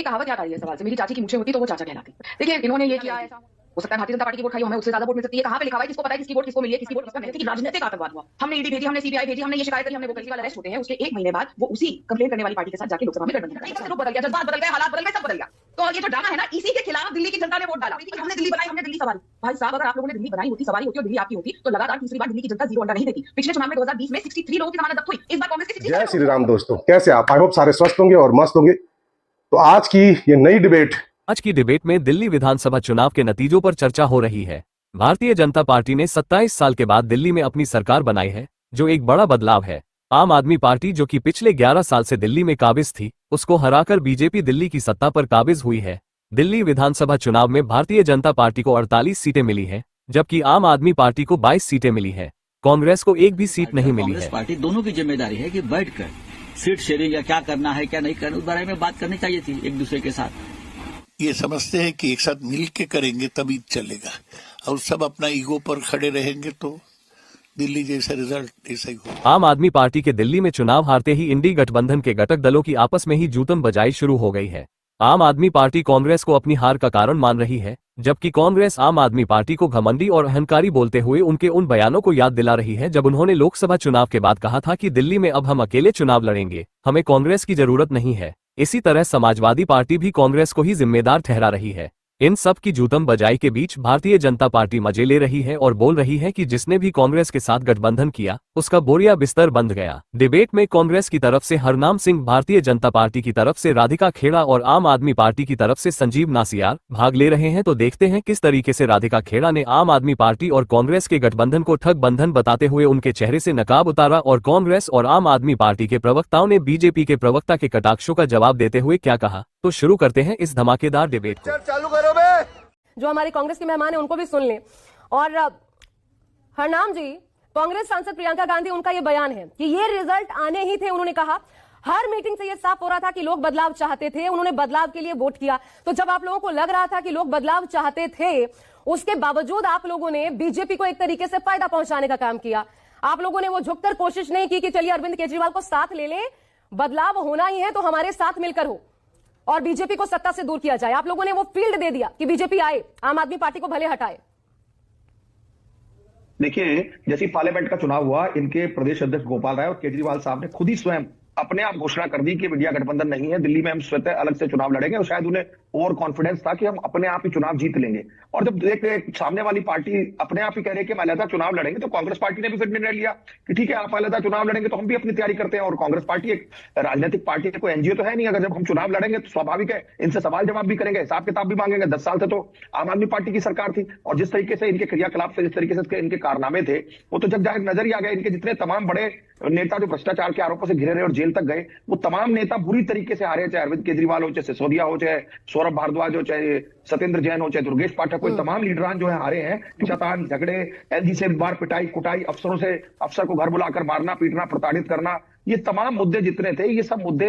एक कहावत याद आ रही है सवाल से, मेरी चाची की मूछें होती तो वो चाचा कहलाती। देखिए इन्होंने ये किया, ऐसा हो सकता है भारतीय जनता पार्टी की वोट खाई, हमें उससे ज्यादा वोट मिल सकती है। कहां पे लिखा हुआ है, किसको पता है किसकी वोट किसको मिली है, किसकी वोट किसका नहीं? राजनीतिक आतंकवाद हुआ, हमने ईडी भेजी, हमने सीबीआई भेजी, हमने ये शिकायत करी, हमने वो केजरीवाल अरेस्ट होते हैं, उसके 1 महीने बाद वो उसी कंप्लेन करने वाली पार्टी के साथ जाके लोकसभा में गठबंधन करता है। रुख बदल गया, जज्बात बदल गए, हालात बदल गए, सब बदल गया। तो ये जो ड्रामा है ना, इसी के खिलाफ दिल्ली की जनता ने वोट डाला कि हमने दिल्ली बनाई, हमने दिल्ली सवारी। भाई साहब, अगर आप लोगों ने दिल्ली बनाई होती, सवारी होती और दिल्ली आपकी होती, तो लगातार तीसरी बार दिल्ली की जनता जीरो अंडा नहीं देती। पिछले चुनाव में 2020 में 63 लोगों की जमानत जब्त हुई, इस बार कांग्रेस की जय श्री राम दोस्तों, कैसे आप? आई होप सारे स्वस्थ होंगे और मस्त होंगे। तो आज की ये नई डिबेट, आज की डिबेट में दिल्ली विधानसभा चुनाव के नतीजों पर चर्चा हो रही है। भारतीय जनता पार्टी ने 27 साल के बाद दिल्ली में अपनी सरकार बनाई है, जो एक बड़ा बदलाव है। आम आदमी पार्टी, जो कि पिछले 11 साल से दिल्ली में काबिज थी, उसको हराकर बीजेपी दिल्ली की सत्ता पर काबिज हुई है। दिल्ली विधानसभा चुनाव में भारतीय जनता पार्टी को 48 सीटें मिली है, जबकि आम आदमी पार्टी को 22 सीटें मिली है। कांग्रेस को एक भी सीट नहीं मिली है। पार्टी दोनों की जिम्मेदारी है कि बैठकर सीट शेयरिंग या क्या करना है क्या नहीं करना, उस बारे में बात करनी चाहिए थी एक दूसरे के साथ। ये समझते हैं कि एक साथ मिल के करेंगे तभी चलेगा, और सब अपना ईगो पर खड़े रहेंगे तो दिल्ली जैसा रिजल्ट ऐसा ही हो। आम आदमी पार्टी के दिल्ली में चुनाव हारते ही इंडी गठबंधन के घटक दलों की आपस में ही जूतम बजाई शुरू हो गई है। आम आदमी पार्टी कांग्रेस को अपनी हार का कारण मान रही है, जबकि कांग्रेस आम आदमी पार्टी को घमंडी और अहंकारी बोलते हुए उनके उन बयानों को याद दिला रही है जब उन्होंने लोकसभा चुनाव के बाद कहा था कि दिल्ली में अब हम अकेले चुनाव लड़ेंगे, हमें कांग्रेस की जरूरत नहीं है। इसी तरह समाजवादी पार्टी भी कांग्रेस को ही जिम्मेदार ठहरा रही है। इन सब की जूतम बजाई के बीच भारतीय जनता पार्टी मजे ले रही है और बोल रही है कि जिसने भी कांग्रेस के साथ गठबंधन किया, उसका बोरिया बिस्तर बंद गया। डिबेट में कांग्रेस की तरफ से हरनाम सिंह, भारतीय जनता पार्टी की तरफ से राधिका खेड़ा और आम आदमी पार्टी की तरफ से संजीव नासियार भाग ले रहे हैं। तो देखते हैं किस तरीके से राधिका खेड़ा ने आम आदमी पार्टी और कांग्रेस के गठबंधन को ठग बंधन बताते हुए उनके चेहरे से नकाब उतारा, और कांग्रेस और आम आदमी पार्टी के प्रवक्ताओं ने बीजेपी के प्रवक्ता के कटाक्षों का जवाब देते हुए क्या कहा। तो शुरू करते हैं इस धमाकेदार डिबेट को। चालू करो बे। जो हमारे कांग्रेस के मेहमान हैं उनको भी सुन लें। और हरनाम जी, कांग्रेस सांसद प्रियंका गांधी, उनका ये बयान है कि ये रिजल्ट आने ही थे। उन्होंने कहा हर मीटिंग से ये साफ हो रहा था कि लोग बदलाव चाहते थे, उन्होंने बदलाव के लिए वोट किया। तो जब आप लोगों को लग रहा था कि लोग बदलाव चाहते थे, उसके बावजूद आप लोगों ने बीजेपी को एक तरीके से फायदा पहुंचाने का काम किया। आप लोगों ने वो झुककर कोशिश नहीं की कि चलिए अरविंद केजरीवाल को साथ ले ले, बदलाव होना ही है तो हमारे साथ मिलकर हो और बीजेपी को सत्ता से दूर किया जाए। आप लोगों ने वो फील्ड दे दिया कि बीजेपी आए, आम आदमी पार्टी को भले हटाए। देखिए, जैसे पार्लियामेंट का चुनाव हुआ, इनके प्रदेश अध्यक्ष गोपाल राय और केजरीवाल साहब ने खुद ही स्वयं अपने आप घोषणा कर दी कि इंडिया गठबंधन नहीं है, दिल्ली में हम स्वतः अलग से चुनाव लड़ेंगे। और शायद उन्हें ओवर कॉन्फिडेंस था कि हम अपने आप ही चुनाव जीत लेंगे। और जब एक सामने वाली पार्टी अपने आप ही कह रही है कि हम अलग चुनाव लड़ेंगे, तो कांग्रेस पार्टी ने भी फिर निर्णय लिया कि ठीक है, आप अलग चुनाव लड़ेंगे तो हम भी अपनी तैयारी करते हैं। और कांग्रेस पार्टी एक राजनीतिक पार्टी है, कोई एनजीओ तो है नहीं। अगर जब हम चुनाव लड़ेंगे तो स्वाभाविक है इनसे सवाल जवाब भी करेंगे, हिसाब किताब भी मांगेंगे। 10 साल से तो आम आदमी पार्टी की सरकार थी, और जिस तरीके से इनके क्रियाकलाप से, जिस तरीके से इनके कारनामे थे, वो तो जग जाहिर नजर ही आ गया। इनके जितने तमाम बड़े नेता जो भ्रष्टाचार के आरोपों से घिरे रहे और जेल तक गए, वो तमाम नेता बुरी तरीके से हारे। चाहे अरविंद केजरीवाल हो, चाहे सिसोदिया हो, चाहे सौरभ भारद्वाज हो, चाहे सत्येंद्र जैन हो, चाहे दुर्गेश पाठक हो, तमाम लीडरान जो है हारे हैं। शतान झगड़े, एलजी से बार पिटाई कुटाई, अफसरों से अफसर को घर बुलाकर मारना पीटना, प्रताड़ित करना, ये तमाम मुद्दे जितने थे, ये सब मुद्दे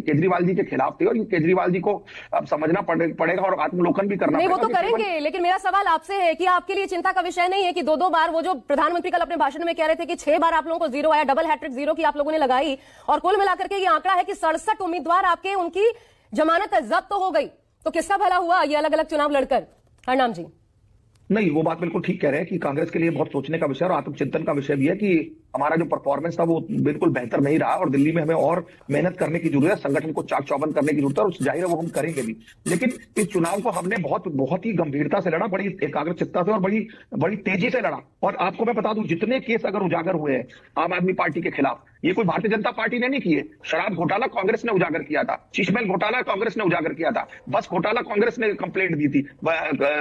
केजरीवाल जी के खिलाफ थे। और ये केजरीवाल जी को अब समझना पड़ेगा और आत्मलोकन भी करना पड़ेगा। वो तो करेंगे, लेकिन मेरा सवाल आपसे है कि आपके लिए चिंता का विषय नहीं है कि 2-2 बार, वो जो प्रधानमंत्री कल अपने भाषण में कह रहे थे कि 6 बार आप लोगों को जीरो आया, डबल हैट्रिक जीरो की आप लोगों ने लगाई, और कुल मिलाकर के ये आंकड़ा है कि 67 उम्मीदवार आपके, उनकी जमानत जब्त हो गई। तो किसका भला हुआ ये अलग अलग चुनाव लड़कर? हरनाम जी, नहीं, वो बात बिल्कुल ठीक कह रहे हैं कि कांग्रेस के लिए बहुत सोचने का विषय और आत्मचिंतन का विषय भी है कि हमारा जो परफॉर्मेंस था वो बिल्कुल बेहतर नहीं रहा, और दिल्ली में हमें और मेहनत करने की जरूरत है, संगठन को चाक चौबंद करने की जरूरत है, और जाहिर है वो हम करेंगे भी। लेकिन इस चुनाव को हमने बहुत ही गंभीरता से लड़ा, बड़ी एकाग्रचित्ता से और बड़ी तेजी से लड़ा। और आपको मैं बता दूं, जितने केस अगर उजागर हुए हैं आम आदमी पार्टी के खिलाफ, ये कोई भारतीय जनता पार्टी ने नहीं किए। शराब घोटाला कांग्रेस ने उजागर किया था, शीशमहल घोटाला कांग्रेस ने उजागर किया था, बस घोटाला कांग्रेस ने कंप्लेंट दी थी,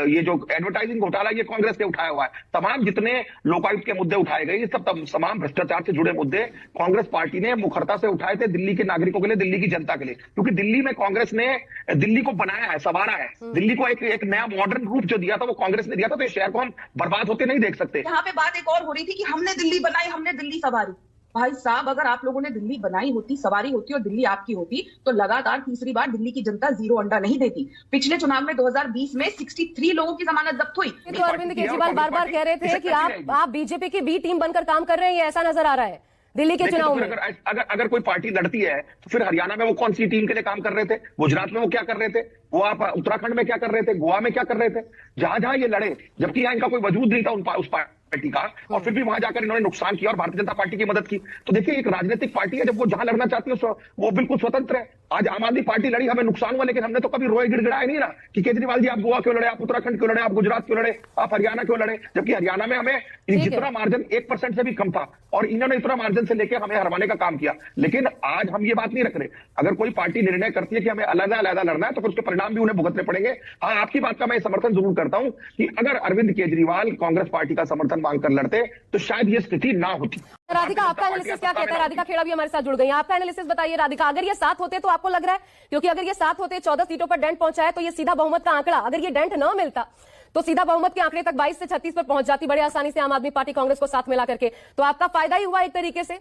ये जो एडवर्टाइजिंग घोटाला ये कांग्रेस ने उठाया हुआ है। तमाम जितने लोकायुक्त के मुद्दे उठाए गए, ये सब तमाम भ्रष्टाचार से जुड़े मुद्दे कांग्रेस पार्टी ने मुखरता से उठाए थे, दिल्ली के नागरिकों के लिए, दिल्ली की जनता के लिए। क्योंकि दिल्ली में कांग्रेस ने दिल्ली को बनाया है, संवारा है, दिल्ली को एक नया मॉडर्न रूप जो दिया था वो कांग्रेस ने दिया था। तो इस शहर को हम बर्बाद होते नहीं देख सकते। यहाँ पे बात एक और हो रही थी कि हमने दिल्ली बनाई, हमने दिल्ली सवारी। भाई साहब, अगर आप लोगों ने दिल्ली बनाई होती, सवारी होती और दिल्ली आपकी होती, तो लगातार तीसरी बार दिल्ली की जनता जीरो अंडा नहीं देती। पिछले चुनाव में 2020 में 63 लोगों की जमानत जब्त हुई। तो अरविंद केजरीवाल बार बार कह रहे थे कि आप बीजेपी की बी टीम बनकर काम कर रहे हैं, ये ऐसा नजर आ रहा है। दिल्ली के लेकिन चुनाव तो में। फिर अगर कोई पार्टी लड़ती है तो फिर हरियाणा में वो कौन सी टीम के लिए काम कर रहे थे, गुजरात में वो क्या कर रहे थे, वो आप उत्तराखंड में क्या कर रहे थे, गोवा में क्या कर रहे थे, जहां जहां ये लड़े, जबकि यहाँ इनका कोई वजूद नहीं था उस पार्टी का, और फिर भी वहां जाकर इन्होंने नुकसान किया और भारतीय जनता पार्टी की मदद की। तो देखिए, एक राजनीतिक पार्टी है, जब वो जहां लड़ना चाहती है वो बिल्कुल स्वतंत्र है। आज आम आदमी पार्टी लड़ी, हमें नुकसान हुआ, लेकिन हमने तो कभी रोए गिड़गिड़ाए नहीं ना कि केजरीवाल जी आप गोवा क्यों लड़े, आप उत्तराखंड क्यों लड़े, आप गुजरात क्यों लड़े, आप हरियाणा क्यों लड़े, जबकि हरियाणा में हमें जितना मार्जिन 1% से भी कम था और इन्होंने इतना मार्जिन से लेकर हमें हरवाने का काम किया। लेकिन आज हम ये बात नहीं रख रहे। अगर कोई पार्टी निर्णय करती है कि हमें अलग-अलग लड़ना है तो फिर उसके परिणाम भी उन्हें भुगतने पड़ेंगे। हाँ, आपकी बात का मैं समर्थन जरूर करता हूं कि अगर अरविंद केजरीवाल कांग्रेस पार्टी का समर्थन मांगकर लड़ते तो शायद ये स्थिति ना होती। राधिका, आपका एनालिसिस क्या कहता है? राधिका खेड़ा भी हमारे साथ जुड़ गई हैं। आपका एनालिसिस बताइए राधिका, अगर ये 7 होते तो आपको लग रहा है, क्योंकि अगर ये 7 होते, 14 सीटों पर डेंट पहुंचा है, तो ये सीधा बहुमत का आंकड़ा, अगर ये डेंट न मिलता तो सीधा बहुमत के आंकड़े तक 22 से 36 पर पहुंच जाती बड़े आसानी से आम आदमी पार्टी कांग्रेस को साथ मिला करके। तो आपका फायदा ही हुआ एक तरीके से।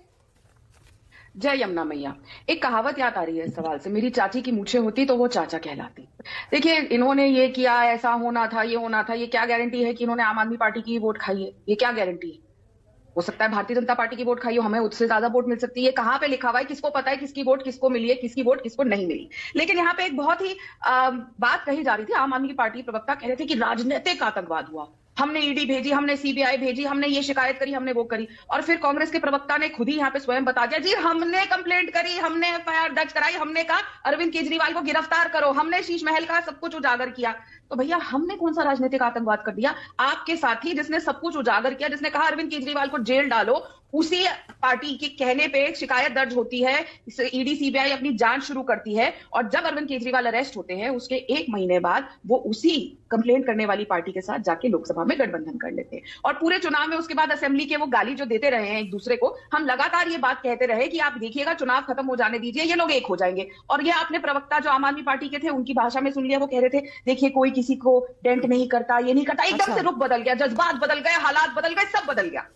जय यमुना मैया। एक कहावत याद आ रही है इस सवाल से, मेरी चाची की मूछें होती तो वो चाचा कहलाती। देखिए, इन्होंने ये किया, ऐसा होना था, ये होना था, ये क्या गारंटी है कि इन्होंने आम आदमी पार्टी की वोट खाई है? ये क्या गारंटी है? हो सकता है भारतीय जनता पार्टी की वोट खाई हो, हमें उससे ज्यादा वोट मिल सकती है। कहां पे लिखा हुआ है? किसको पता है किसकी वोट किसको मिली है, किसकी वोट किसको नहीं मिली? लेकिन यहाँ पे एक बहुत ही बात कही जा रही थी, आम आदमी पार्टी प्रवक्ता कह रहे थे कि राजनीतिक आतंकवाद हुआ, हमने ईडी भेजी, हमने सीबीआई भेजी, हमने ये शिकायत करी, हमने वो करी। और फिर कांग्रेस के प्रवक्ता ने खुद ही यहाँ पे स्वयं बता दिया, जी हमने कंप्लेंट करी, हमने एफआईआर दर्ज कराई, हमने कहा अरविंद केजरीवाल को गिरफ्तार करो, हमने शीश महल का सब कुछ उजागर किया। तो भैया, हमने कौन सा राजनीतिक आतंकवाद कर दिया? आपके साथी जिसने सब कुछ उजागर किया, जिसने कहा अरविंद केजरीवाल को जेल डालो, उसी पार्टी के कहने पे शिकायत दर्ज होती है, ईडी सीबीआई अपनी जांच शुरू करती है, और जब अरविंद केजरीवाल अरेस्ट होते हैं उसके 1 महीने बाद वो उसी कंप्लेंट करने वाली पार्टी के साथ जाके लोकसभा में गठबंधन कर लेते हैं। और पूरे चुनाव में उसके बाद असेंबली के वो गाली जो देते रहे हैं एक दूसरे को, हम लगातार ये बात कहते रहे कि आप देखिएगा चुनाव खत्म हो जाने दीजिए, ये लोग एक हो जाएंगे। और ये आपने प्रवक्ता जो आम आदमी पार्टी के थे उनकी भाषा में सुन लिया, वो कह रहे थे देखिए कोई किसी को डेंट नहीं करता, ये नहीं करता। एकदम से रुख बदल गया, जज्बात बदल गए, हालात बदल गए, सब बदल गया।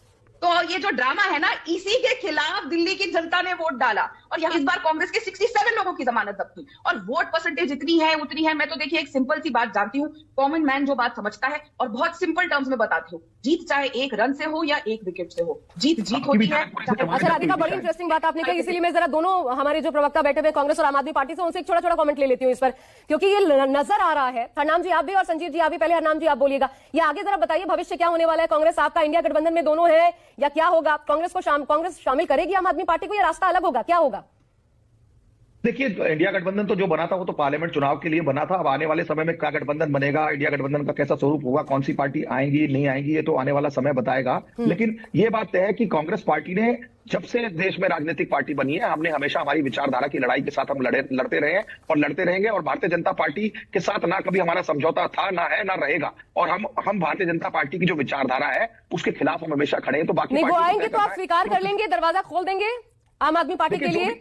तो ये जो ड्रामा है ना, इसी के खिलाफ दिल्ली की जनता ने वोट डाला, और यहाँ इस बार कांग्रेस के 67 लोगों की जमानत जब्त हुई, और वोट परसेंटेज इतनी है उतनी है। मैं तो देखिए एक सिंपल सी बात जानती हूँ, कॉमन मैन जो बात समझता है, और बहुत सिंपल टर्म्स में बताती हूँ, जीत चाहे 1 रन से हो या 1 विकेट से हो, जीत जीत होती है। अच्छा राधिका, बड़ी इंटरेस्टिंग बात आपने कही, इसीलिए मैं जरा दोनों हमारे जो प्रवक्ता बैठे हुए कांग्रेस और आम आदमी पार्टी से, उनसे एक छोटा कमेंट ले लेती हूँ इस पर, क्योंकि ये नजर आ रहा है। हरनाम जी आप भी और संजीव जी आप भी, पहले हरनाम जी आप बोलिएगा, ये आगे जरा बताइए भविष्य क्या होने वाला है? कांग्रेस आपका इंडिया गठबंधन में दोनों है या क्या होगा? कांग्रेस शामिल करेगी आम आदमी पार्टी को या रास्ता अलग होगा, क्या होगा? देखिए, इंडिया गठबंधन तो जो बना था वो तो पार्लियामेंट चुनाव के लिए बना था। अब आने वाले समय में क्या गठबंधन बनेगा, इंडिया गठबंधन का कैसा स्वरूप होगा, कौन सी पार्टी आएंगी नहीं आएंगी, ये तो आने वाला समय बताएगा। लेकिन ये बात तय है कि कांग्रेस पार्टी ने जब से देश में राजनीतिक पार्टी बनी है, हमने हमेशा हमारी विचारधारा की लड़ाई के साथ हम लड़ते रहे हैं और लड़ते रहेंगे। और भारतीय जनता पार्टी के साथ ना कभी हमारा समझौता था, ना है, ना रहेगा। और हम भारतीय जनता पार्टी की जो विचारधारा है उसके खिलाफ हम हमेशा खड़े हैं। तो बाकी वो आएंगे तो आप स्वीकार कर लेंगे, दरवाजा खोल देंगे आम आदमी पार्टी के लिए?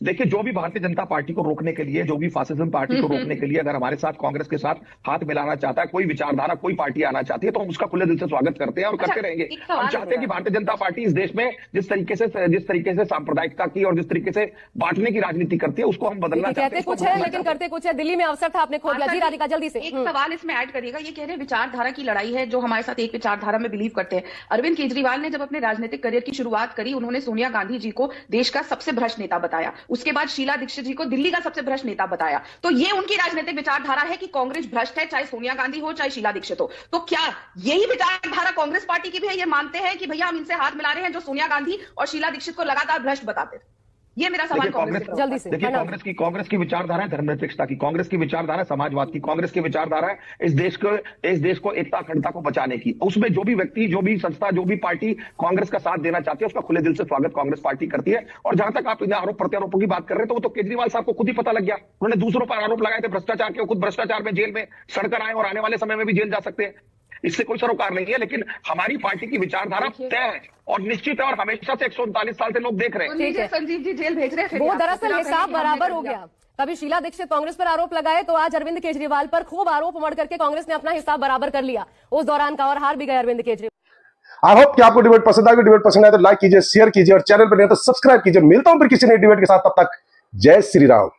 देखिए, जो भी भारतीय जनता पार्टी को रोकने के लिए, जो भी फासिज्म पार्टी को रोकने के लिए अगर हमारे साथ कांग्रेस के साथ हाथ मिलाना चाहता है, कोई विचारधारा कोई पार्टी आना चाहती है, तो हम उसका खुले दिल से स्वागत करते हैं और करते रहेंगे। हम चाहते हैं कि भारतीय जनता पार्टी इस देश में जिस तरीके से सांप्रदायिकता की और जिस तरीके से बांटने की राजनीति करती है उसको हम बदलना चाहते हैं। कहते कुछ है लेकिन करते कुछ है। दिल्ली में अवसर था, आपने खोल दिया। जी राधिका, जल्दी से एक सवाल इसमें ऐड करिएगा। ये कह रहे हैं विचारधारा की लड़ाई है, जो हमारे साथ एक विचारधारा में बिलीव करते हैं। अरविंद केजरीवाल ने जब अपने राजनीतिक करियर की शुरुआत करी, उन्होंने सोनिया गांधी जी को देश का सबसे भ्रष्ट नेता बताया, उसके बाद शीला दीक्षित जी को दिल्ली का सबसे भ्रष्ट नेता बताया। तो ये उनकी राजनीतिक विचारधारा है कि कांग्रेस भ्रष्ट है, चाहे सोनिया गांधी हो चाहे शीला दीक्षित हो। तो क्या यही विचारधारा कांग्रेस पार्टी की भी है? ये मानते हैं कि भैया हम इनसे हाथ मिला रहे हैं जो सोनिया गांधी और शीला दीक्षित को लगातार भ्रष्ट बताते थे? ये मेरा सवाल जल्दी से। देखिए, कांग्रेस की विचारधारा है धर्मनिरपेक्षता की, कांग्रेस की विचारधारा है समाजवाद की, कांग्रेस की विचारधारा है इस देश को एकता अखंडता को बचाने की। उसमें जो भी व्यक्ति, जो भी संस्था, जो भी पार्टी कांग्रेस का साथ देना चाहती है उसका खुले दिल से स्वागत कांग्रेस पार्टी करती है। और जहां तक आप इन आरोप प्रत्यारोपों की बात कर रहे हैं, तो वो तो केजरीवाल साहब को खुद ही पता लग गया। उन्होंने दूसरों पर आरोप लगाए थे भ्रष्टाचार के, खुद भ्रष्टाचार में जेल में सड़कर आए और आने वाले समय में भी जेल जा सकते हैं। इससे कोई सरोकार नहीं है। लेकिन हमारी पार्टी की विचारधारा तय है और निश्चित है, और हमेशा से 139 साल से लोग देख रहे हैं। संजीव जी जेल भेज रहे हैं, वो दरअसल हिसाब बराबर हो गया। कभी शीला दीक्षित कांग्रेस पर आरोप लगाए तो आज अरविंद केजरीवाल पर खूब आरोप मढ़ करके कांग्रेस ने अपना हिसाब बराबर कर लिया उस दौरान का, और हार भी गए अरविंद केजरीवाल। आई होप कि आपको डिबेट पसंद आएगी। डिबेट पसंद आए तो लाइक कीजिए, शेयर कीजिए और चैनल पर नहीं तो सब्सक्राइब कीजिए। मिलता हूं फिर किसी नए डिबेट के साथ, तब तक जय श्री राम।